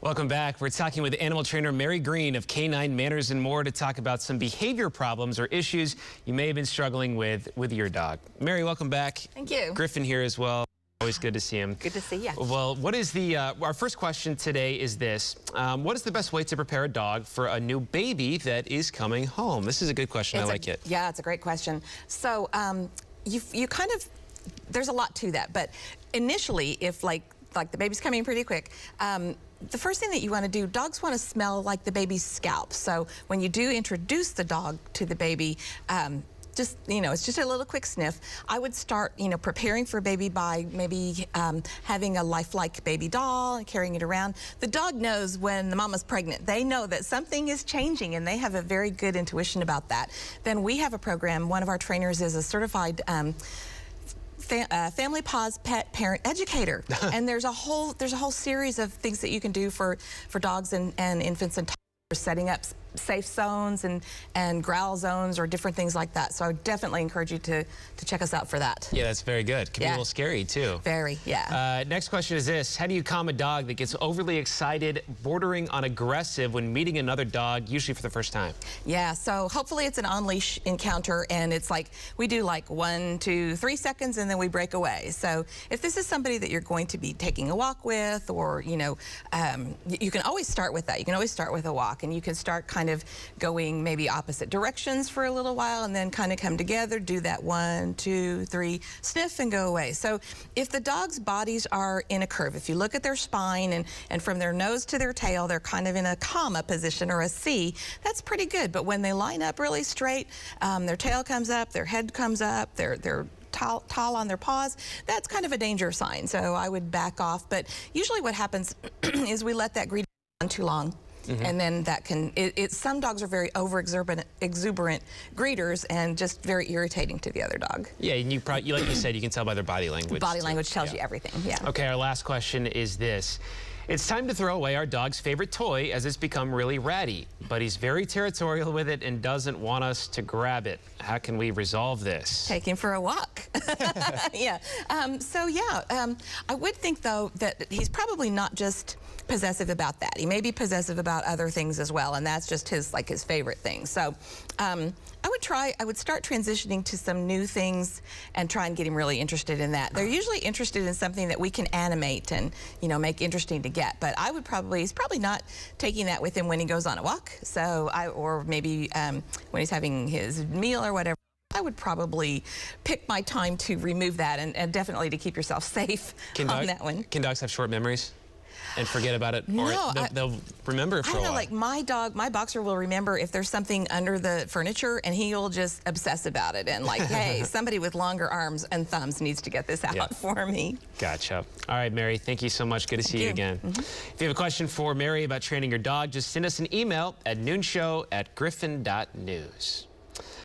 Welcome back. We're talking with animal trainer Mary Green of Canine Manners and More to talk about some behavior problems or issues you may have been struggling with your dog. Mary, welcome back. Thank you. Griffin here as well. Always good to see him. Good to see you. Well, what is our first question today is this. What is the best way to prepare a dog for a new baby that is coming home? This is a good question. I like it. Yeah, it's a great question. So you kind of, there's a lot to that, but initially, if like the baby's coming pretty quick, the first thing that you want to do, dogs want to smell like the baby's scalp. So when you do introduce the dog to the baby, just, it's just a little quick sniff. I would start, preparing for baby by maybe having a lifelike baby doll and carrying it around. The dog knows when the mama's pregnant. They know that something is changing, and they have a very good intuition about that. Then we have a program. One of our trainers is a certified Family Paws pet parent educator, and there's a whole series of things that you can do for dogs and infants and toddlers, setting up safe zones and growl zones or different things like that. So I would definitely encourage you to check us out for that. Yeah, that's very good. Can be a little scary too. Very, yeah. Next question is this. How do you calm a dog that gets overly excited, bordering on aggressive when meeting another dog, usually for the first time? Yeah, so hopefully it's an on-leash encounter, and it's like, we do like 1, 2, 3 seconds and then we break away. So if this is somebody that you're going to be taking a walk with, or, you can always start with that. You can always start with a walk, and you can start kind of going maybe opposite directions for a little while, and then kind of come together, do that 1, 2, 3, sniff and go away. So if the dog's bodies are in a curve, if you look at their spine and from their nose to their tail, they're kind of in a comma position or a C, that's pretty good. But when they line up really straight, their tail comes up, their head comes up, they're tall on their paws, that's kind of a danger sign. So I would back off. But usually what happens is we let that greet on too long. And then that can, some dogs are very exuberant greeters and just very irritating to the other dog. Yeah, and like you said, you can tell by their body language. Body language tells you everything, yeah. Okay, our last question is this. It's time to throw away our dog's favorite toy as it's become really ratty, but he's very territorial with it and doesn't want us to grab it. How can we resolve this? Take him for a walk. Yeah. I would think, though, that he's probably not just possessive about that. He may be possessive about other things as well, and that's just his favorite thing. So I would start transitioning to some new things and try and get him really interested in that. They're usually interested in something that we can animate and, make interesting to get. But he's probably not taking that with him when he goes on a walk. So or maybe when he's having his meal or whatever. I would probably pick my time to remove that, and definitely to keep yourself safe on that one. Can dogs have short memories and forget about it? Or no, they'll remember it for a while? I don't know, like my boxer will remember if there's something under the furniture, and he'll just obsess about it and like, hey, somebody with longer arms and thumbs needs to get this out for me. Gotcha. All right, Mary, thank you so much. Good to see you again. If you have a question for Mary about training your dog, just send us an email at noonshow@griffin.news.